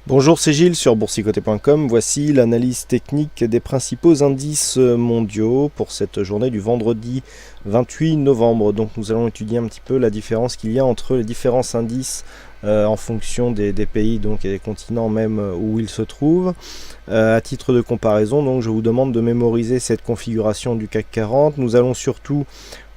Bonjour, c'est Gilles sur boursicoté.com. Voici l'analyse technique des principaux indices mondiaux pour cette journée du vendredi 28 novembre. Donc nous allons étudier un petit peu la différence qu'il y a entre les différents indices en fonction des pays donc, et des continents même où ils se trouvent. À titre de comparaison, donc, je vous demande de mémoriser cette configuration du CAC 40. Nous allons surtout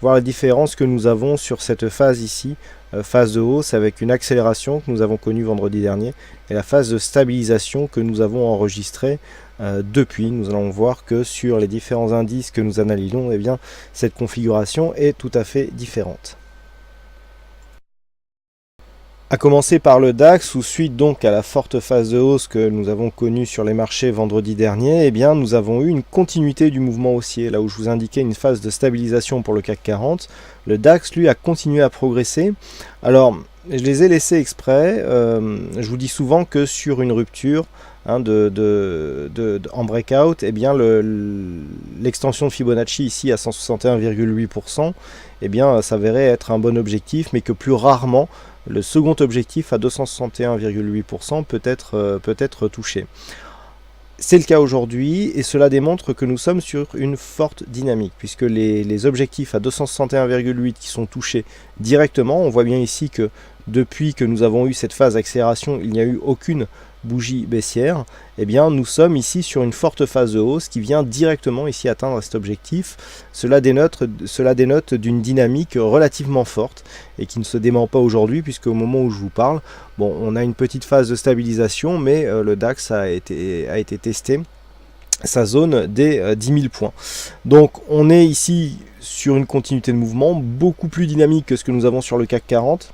voir la différence que nous avons sur cette phase ici, phase de hausse avec une accélération que nous avons connue vendredi dernier et la phase de stabilisation que nous avons enregistrée depuis. Nous allons voir que sur les différents indices que nous analysons, eh bien, cette configuration est tout à fait différente. A commencer par le DAX, où suite donc à la forte phase de hausse que nous avons connue sur les marchés vendredi dernier, eh bien, nous avons eu une continuité du mouvement haussier. Là où je vous indiquais une phase de stabilisation pour le CAC 40, le DAX, lui, a continué à progresser. Alors, je les ai laissés exprès. Je vous dis souvent que sur une rupture en breakout, eh bien, l'extension de Fibonacci ici à 161,8%, eh bien, s'avérait être un bon objectif, mais que plus rarement, le second objectif à 261,8% peut être touché. C'est le cas aujourd'hui et cela démontre que nous sommes sur une forte dynamique puisque les objectifs à 261,8 qui sont touchés directement, on voit bien ici que depuis que nous avons eu cette phase d'accélération, il n'y a eu aucune bougie baissière, eh bien nous sommes ici sur une forte phase de hausse qui vient directement ici atteindre cet objectif. Cela dénote d'une dynamique relativement forte et qui ne se dément pas aujourd'hui puisque au moment où je vous parle, bon, on a une petite phase de stabilisation mais le DAX a été testé sa zone des 10 000 points. Donc on est ici sur une continuité de mouvement beaucoup plus dynamique que ce que nous avons sur le CAC 40.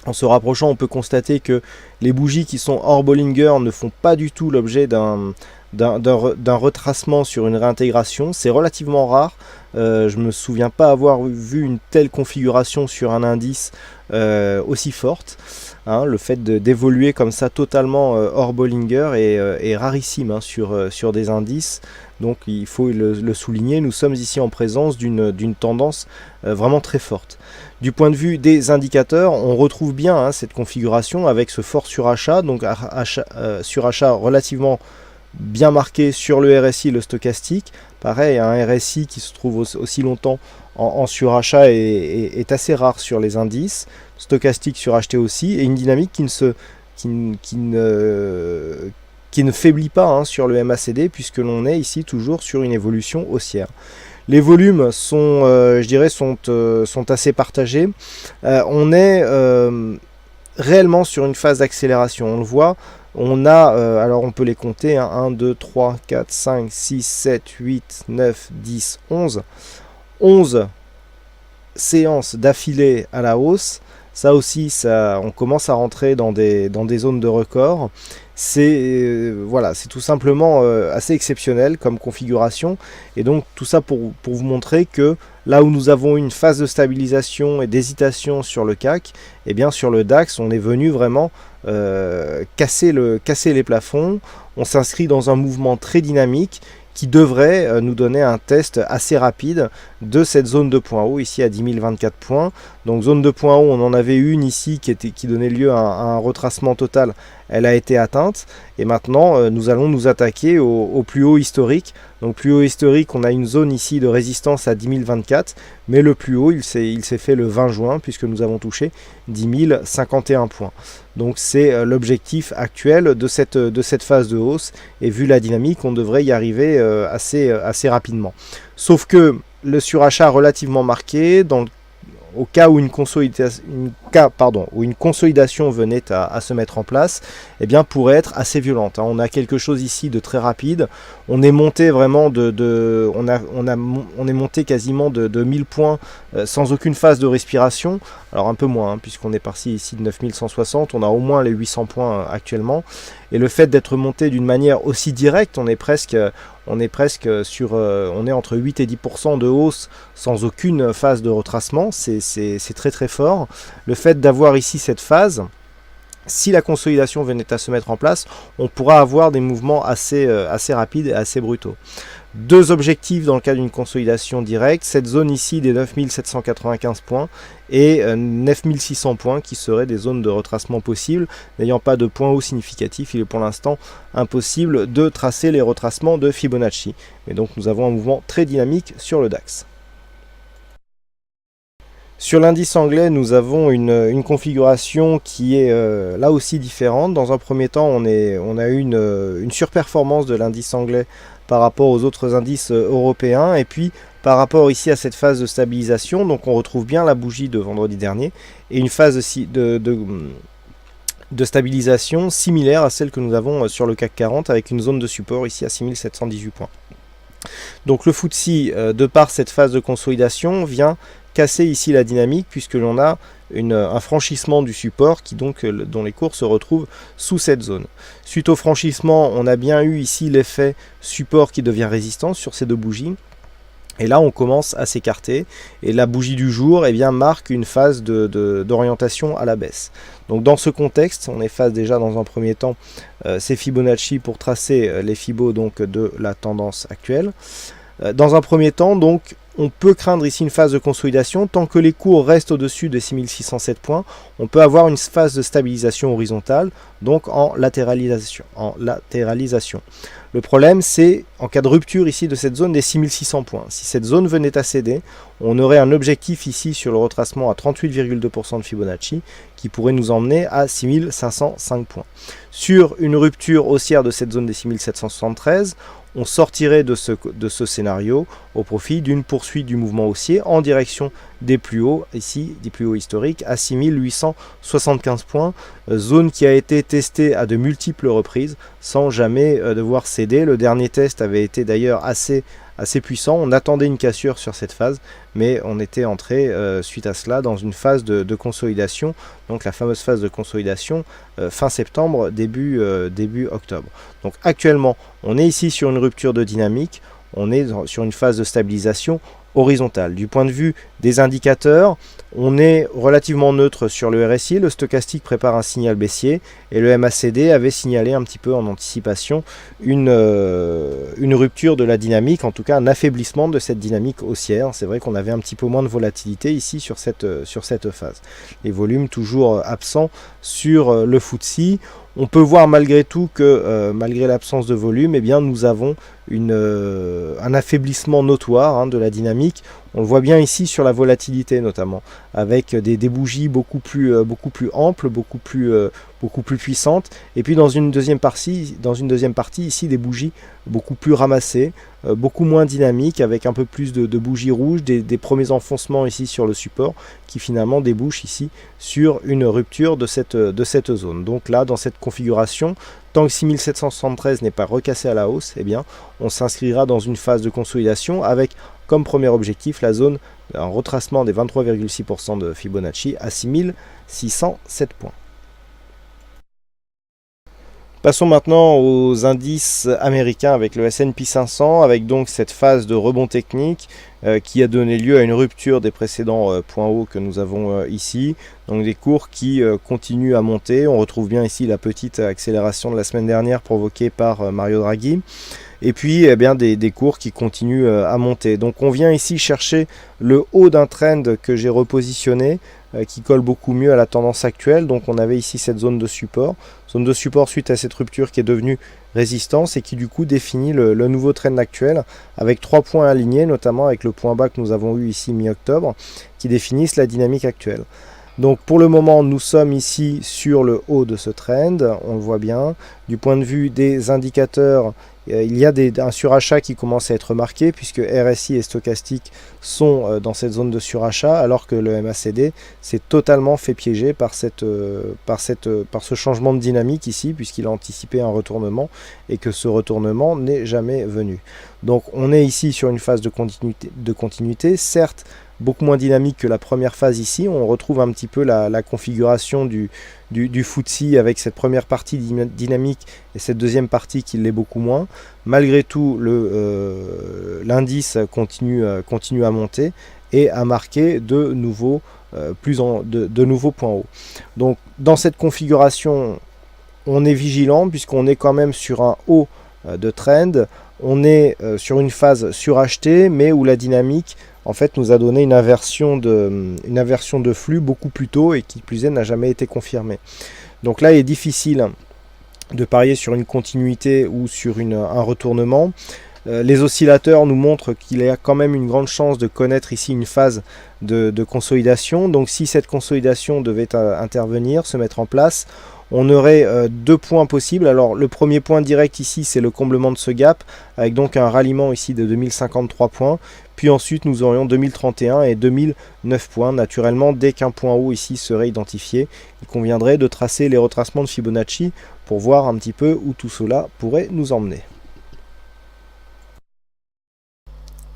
En se rapprochant, on peut constater que les bougies qui sont hors Bollinger ne font pas du tout l'objet d'un retracement sur une réintégration. C'est relativement rare. Je ne me souviens pas avoir vu une telle configuration sur un indice aussi forte. Le fait d'évoluer comme ça totalement hors Bollinger est rarissime sur des indices. Donc il faut le souligner, nous sommes ici en présence d'une tendance vraiment très forte. Du point de vue des indicateurs, on retrouve bien cette configuration avec ce fort surachat, donc surachat relativement bien marqué sur le RSI, le stochastique. Pareil, un RSI qui se trouve aussi longtemps en surachat est assez rare sur les indices. Stochastique suracheté aussi, et une dynamique qui ne faiblit pas sur le MACD puisque l'on est ici toujours sur une évolution haussière. Les volumes sont, je dirais, sont assez partagés. On est réellement sur une phase d'accélération. On le voit. On a, alors on peut les compter, 1, 2, 3, 4, 5, 6, 7, 8, 9, 10, 11. 11 séances d'affilée à la hausse. Ça aussi, on commence à rentrer dans des zones de record. C'est voilà, c'est tout simplement assez exceptionnel comme configuration. Et donc tout ça pour vous montrer que là où nous avons une phase de stabilisation et d'hésitation sur le CAC, et bien sur le DAX, on est venu vraiment casser les plafonds. On s'inscrit dans un mouvement très dynamique qui devrait nous donner un test assez rapide de cette zone de point haut ici à 10 024 points. Donc zone de point haut, on en avait une ici qui donnait lieu à un retracement total. Elle a été atteinte et maintenant nous allons nous attaquer au plus haut historique. Donc plus haut historique, on a une zone ici de résistance à 10 024, mais le plus haut il s'est fait le 20 juin puisque nous avons touché 10 051 points. Donc c'est l'objectif actuel de cette phase de hausse et vu la dynamique, on devrait y arriver assez rapidement. Sauf que le surachat relativement marqué, au cas où une consolidation venait à se mettre en place, eh bien pourrait être assez violente. On a quelque chose ici de très rapide. On est monté vraiment on est monté quasiment de 1000 points sans aucune phase de respiration. Alors un peu moins, puisqu'on est parti ici de 9160, on a au moins les 800 points actuellement. Et le fait d'être monté d'une manière aussi directe, on est entre 8 et 10% de hausse sans aucune phase de retracement, c'est très très fort. Le fait d'avoir ici cette phase, si la consolidation venait à se mettre en place, on pourra avoir des mouvements assez rapides et assez brutaux. Deux objectifs dans le cas d'une consolidation directe, cette zone ici des 9795 points et 9600 points qui seraient des zones de retracement possibles. N'ayant pas de point haut significatif, il est pour l'instant impossible de tracer les retracements de Fibonacci. Et donc nous avons un mouvement très dynamique sur le DAX. Sur l'indice anglais, nous avons une configuration qui est là aussi différente. Dans un premier temps, on a eu une surperformance de l'indice anglais par rapport aux autres indices européens, et puis par rapport ici à cette phase de stabilisation, donc on retrouve bien la bougie de vendredi dernier, et une phase de stabilisation similaire à celle que nous avons sur le CAC 40, avec une zone de support ici à 6718 points. Donc le FTSE, de par cette phase de consolidation, vient casser ici la dynamique, puisque l'on a un franchissement du support dont les cours se retrouvent sous cette zone. Suite au franchissement, on a bien eu ici l'effet support qui devient résistance sur ces deux bougies. Et là, on commence à s'écarter. Et la bougie du jour marque une phase d'orientation à la baisse. Donc dans ce contexte, on efface déjà dans un premier temps ces Fibonacci pour tracer les Fibos de la tendance actuelle. Dans un premier temps, donc, on peut craindre ici une phase de consolidation. Tant que les cours restent au-dessus de 6607 points, on peut avoir une phase de stabilisation horizontale, donc en latéralisation. Le problème, c'est en cas de rupture ici de cette zone des 6600 points. Si cette zone venait à céder, on aurait un objectif ici sur le retracement à 38,2% de Fibonacci qui pourrait nous emmener à 6505 points. Sur une rupture haussière de cette zone des 6773, on sortirait de ce scénario au profit d'une poursuite du mouvement haussier en direction des plus hauts, ici des plus hauts historiques, à 6875 points, zone qui a été testée à de multiples reprises sans jamais devoir céder. Le dernier test avait été d'ailleurs assez puissant. On attendait une cassure sur cette phase, mais on était entré suite à cela dans une phase de consolidation, donc la fameuse phase de consolidation fin septembre, début octobre. Donc actuellement, on est ici sur une rupture de dynamique, on est sur une phase de stabilisation horizontale. Du point de vue des indicateurs, on est relativement neutre sur le RSI, le stochastique prépare un signal baissier et le MACD avait signalé un petit peu en anticipation une rupture de la dynamique, en tout cas un affaiblissement de cette dynamique haussière. C'est vrai qu'on avait un petit peu moins de volatilité ici sur cette phase. Les volumes toujours absents sur le FTSE. On peut voir malgré tout que malgré l'absence de volume, nous avons un affaiblissement notoire de la dynamique. On le voit bien ici sur la volatilité notamment, avec des bougies beaucoup plus amples, beaucoup plus puissantes. Et puis dans une deuxième partie ici des bougies beaucoup plus ramassées, beaucoup moins dynamiques, avec un peu plus de bougies rouges, des premiers enfoncements ici sur le support, qui finalement débouchent ici sur une rupture de cette zone. Donc là, dans cette configuration, tant que 6773 n'est pas recassé à la hausse, on s'inscrira dans une phase de consolidation avec comme premier objectif la zone, un retracement des 23,6% de Fibonacci à 6607 points. Passons maintenant aux indices américains avec le S&P 500, avec donc cette phase de rebond technique qui a donné lieu à une rupture des précédents points hauts que nous avons ici. Donc des cours qui continuent à monter. On retrouve bien ici la petite accélération de la semaine dernière provoquée par Mario Draghi. Et puis des cours qui continuent à monter. Donc on vient ici chercher le haut d'un trend que j'ai repositionné, qui colle beaucoup mieux à la tendance actuelle. Donc on avait ici cette zone de support suite à cette rupture qui est devenue résistance et qui du coup définit le nouveau trend actuel avec 3 points alignés, notamment avec le point bas que nous avons eu ici mi-octobre, qui définissent la dynamique actuelle. Donc pour le moment, nous sommes ici sur le haut de ce trend, on le voit bien. Du point de vue des indicateurs, il y a un surachat qui commence à être marqué, puisque RSI et stochastique sont dans cette zone de surachat, alors que le MACD s'est totalement fait piéger par ce changement de dynamique ici, puisqu'il a anticipé un retournement et que ce retournement n'est jamais venu. Donc on est ici sur une phase de continuité, certes beaucoup moins dynamique que la première phase ici. On retrouve un petit peu la configuration du FTSE avec cette première partie dynamique et cette deuxième partie qui l'est beaucoup moins. Malgré tout, l'indice continue à monter et à marquer de nouveaux points hauts. Donc dans cette configuration, on est vigilant puisqu'on est quand même sur un haut de trend. on est sur une phase surachetée, mais où la dynamique en fait nous a donné une inversion de flux beaucoup plus tôt et qui plus est n'a jamais été confirmée. Donc là il est difficile de parier sur une continuité ou sur un retournement. Les oscillateurs nous montrent qu'il y a quand même une grande chance de connaître ici une phase de consolidation. Donc si cette consolidation devait intervenir, se mettre en place, on aurait deux points possibles. Alors le premier point direct ici, c'est le comblement de ce gap, avec donc un ralliement ici de 2053 points. Puis ensuite, nous aurions 2031 et 2009 points. Naturellement, dès qu'un point haut ici serait identifié, il conviendrait de tracer les retracements de Fibonacci pour voir un petit peu où tout cela pourrait nous emmener.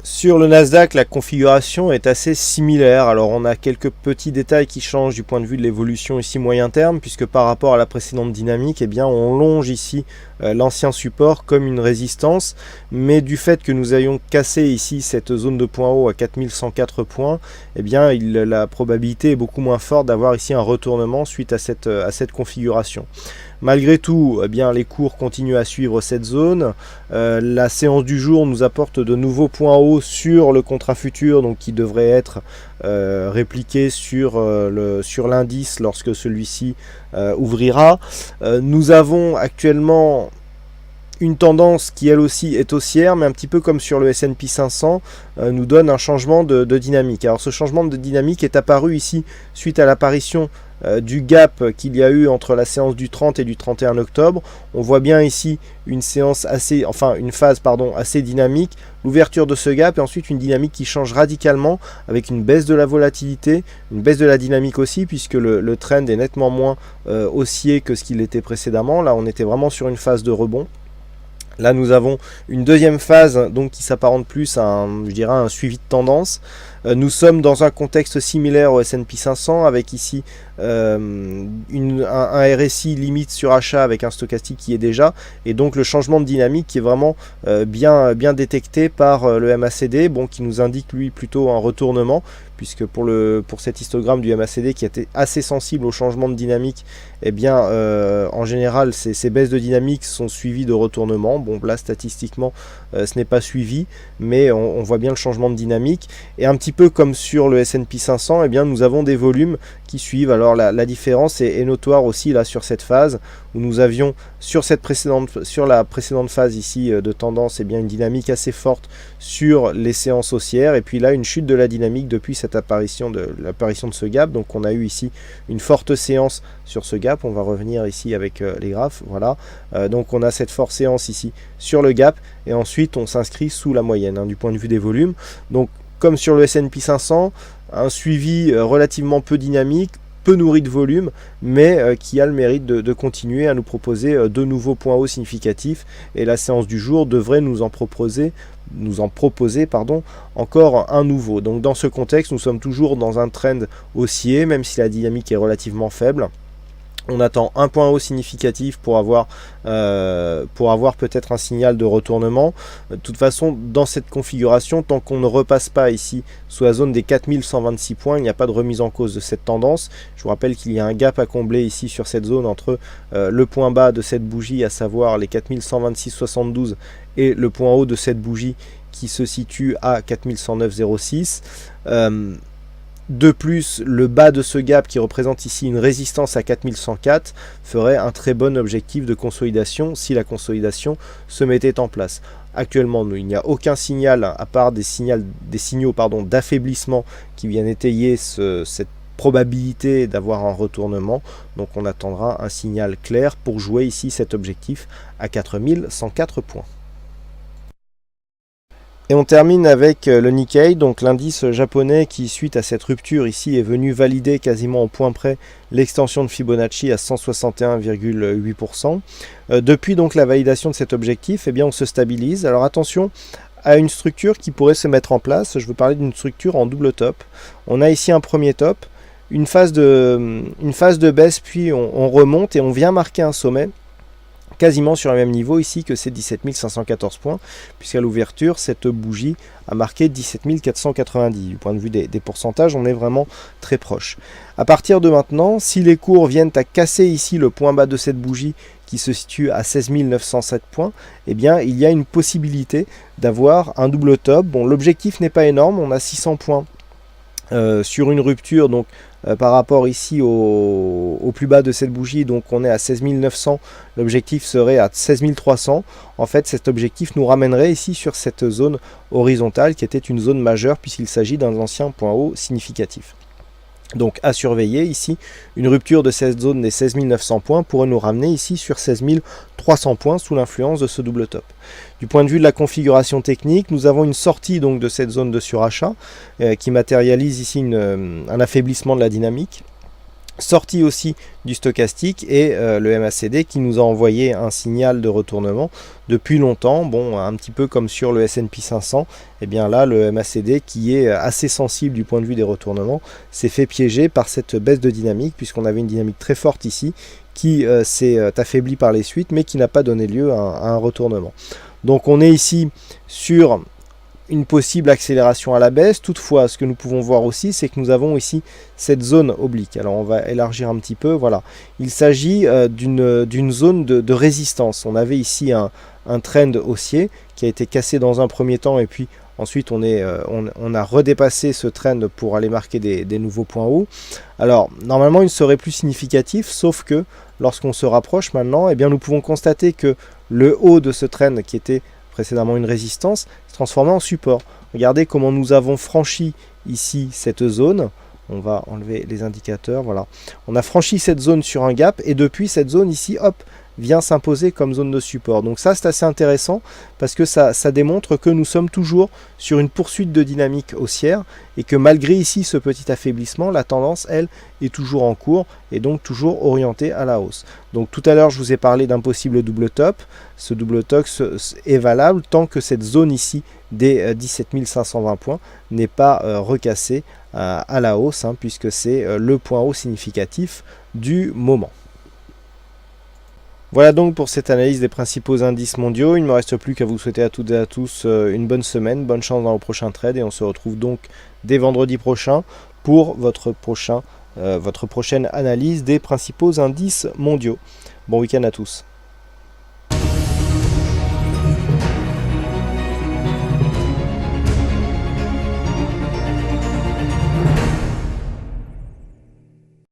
Sur le Nasdaq, la configuration est assez similaire. Alors on a quelques petits détails qui changent du point de vue de l'évolution ici moyen terme, puisque par rapport à la précédente dynamique, eh bien, on longe ici l'ancien support comme une résistance, mais du fait que nous ayons cassé ici cette zone de point haut à 4104 points, eh bien, la probabilité est beaucoup moins forte d'avoir ici un retournement suite à cette configuration. Malgré tout, eh bien, les cours continuent à suivre cette zone. La séance du jour nous apporte de nouveaux points hauts sur le contrat futur, donc qui devrait être répliqué sur l'indice lorsque celui-ci ouvrira. Nous avons actuellement une tendance qui elle aussi est haussière, mais un petit peu comme sur le S&P 500, nous donne un changement de dynamique. Alors ce changement de dynamique est apparu ici suite à l'apparition du gap qu'il y a eu entre la séance du 30 et du 31 octobre. On voit bien ici une phase assez dynamique, l'ouverture de ce gap et ensuite une dynamique qui change radicalement avec une baisse de la volatilité, une baisse de la dynamique aussi, puisque le trend est nettement moins haussier que ce qu'il était précédemment. Là on était vraiment sur une phase de rebond. Là, nous avons une deuxième phase donc, qui s'apparente plus à un suivi de tendance. Nous sommes dans un contexte similaire au S&P 500 avec ici un RSI limite sur achat avec un stochastique qui est déjà, et donc le changement de dynamique qui est vraiment bien détecté par le MACD, bon, qui nous indique lui plutôt un retournement, puisque pour cet histogramme du MACD qui était assez sensible au changement de dynamique, eh bien en général ces baisses de dynamique sont suivies de retournements. Bon, là statistiquement ce n'est pas suivi, mais on voit bien le changement de dynamique, et un petit peu comme sur le S&P 500, eh bien nous avons des volumes qui suivent. Alors la différence est notoire aussi là sur cette phase où nous avions sur la précédente phase ici de tendance, eh bien une dynamique assez forte sur les séances haussières, et puis là une chute de la dynamique depuis cette l'apparition de ce gap. Donc on a eu ici une forte séance sur ce gap. On va revenir ici avec les graphes, voilà. Donc on a cette forte séance ici sur le gap, et ensuite on s'inscrit sous la moyenne du point de vue des volumes. Donc comme sur le S&P 500, un suivi relativement peu dynamique, peu nourri de volume, mais qui a le mérite de continuer à nous proposer de nouveaux points hauts significatifs, et la séance du jour devrait nous en proposer encore un nouveau. Donc dans ce contexte, nous sommes toujours dans un trend haussier, même si la dynamique est relativement faible. On attend un point haut significatif pour avoir peut-être un signal de retournement. De toute façon, dans cette configuration, tant qu'on ne repasse pas ici sous la zone des 4126 points, il n'y a pas de remise en cause de cette tendance. Je vous rappelle qu'il y a un gap à combler ici sur cette zone entre le point bas de cette bougie, à savoir les 4126,72, et le point haut de cette bougie qui se situe à 4109,06. De plus, le bas de ce gap qui représente ici une résistance à 4104 ferait un très bon objectif de consolidation si la consolidation se mettait en place. Actuellement, il n'y a aucun signal, à part des signaux d'affaiblissement qui viennent étayer cette probabilité d'avoir un retournement. Donc on attendra un signal clair pour jouer ici cet objectif à 4104 points. Et on termine avec le Nikkei, donc l'indice japonais qui, suite à cette rupture ici, est venu valider quasiment au point près l'extension de Fibonacci à 161,8%. Depuis donc la validation de cet objectif, eh bien on se stabilise. Alors attention à une structure qui pourrait se mettre en place. Je veux parler d'une structure en double top. On a ici un premier top, une phase de baisse, puis on remonte et on vient marquer un sommet quasiment sur le même niveau ici que ces 17 514 points, puisqu'à l'ouverture, cette bougie a marqué 17 490. Du point de vue des pourcentages, on est vraiment très proche. À partir de maintenant, si les cours viennent à casser ici le point bas de cette bougie qui se situe à 16 907 points, eh bien il y a une possibilité d'avoir un double top. Bon, l'objectif n'est pas énorme, on a 600 points sur une rupture, donc par rapport ici au plus bas de cette bougie, donc on est à 16 900, l'objectif serait à 16 300. En fait, cet objectif nous ramènerait ici sur cette zone horizontale qui était une zone majeure puisqu'il s'agit d'un ancien point haut significatif. Donc à surveiller ici, une rupture de cette zone des 16 900 points pourrait nous ramener ici sur 16 300 points sous l'influence de ce double top. Du point de vue de la configuration technique, nous avons une sortie donc de cette zone de surachat qui matérialise ici un affaiblissement de la dynamique. Sortie aussi du stochastique et le MACD qui nous a envoyé un signal de retournement depuis longtemps, bon, un petit peu comme sur le S&P 500, et bien là le MACD qui est assez sensible du point de vue des retournements s'est fait piéger par cette baisse de dynamique puisqu'on avait une dynamique très forte ici qui s'est affaiblie par les suites mais qui n'a pas donné lieu à un retournement. Donc on est ici sur une possible accélération à la baisse. Toutefois, ce que nous pouvons voir aussi, c'est que nous avons ici cette zone oblique. Alors on va élargir un petit peu, voilà. Il s'agit d'une zone de résistance. On avait ici un trend haussier qui a été cassé dans un premier temps et puis ensuite on a redépassé ce trend pour aller marquer des nouveaux points hauts. Alors normalement il ne serait plus significatif, sauf que lorsqu'on se rapproche maintenant, eh bien, nous pouvons constater que le haut de ce trend qui était précédemment une résistance se transformer en support. Regardez comment nous avons franchi ici cette zone. On va enlever les indicateurs, voilà. On a franchi cette zone sur un gap et depuis cette zone ici, hop, vient s'imposer comme zone de support. Donc ça c'est assez intéressant parce que ça démontre que nous sommes toujours sur une poursuite de dynamique haussière et que malgré ici ce petit affaiblissement, la tendance elle est toujours en cours et donc toujours orientée à la hausse. Donc tout à l'heure je vous ai parlé d'un possible double top. Ce double top est valable tant que cette zone ici des 17 520 points n'est pas recassée à la hausse, hein, puisque c'est le point haut significatif du moment. Voilà donc pour cette analyse des principaux indices mondiaux. Il ne me reste plus qu'à vous souhaiter à toutes et à tous une bonne semaine, bonne chance dans le prochain trade et on se retrouve donc dès vendredi prochain pour votre prochaine analyse des principaux indices mondiaux. Bon week-end à tous.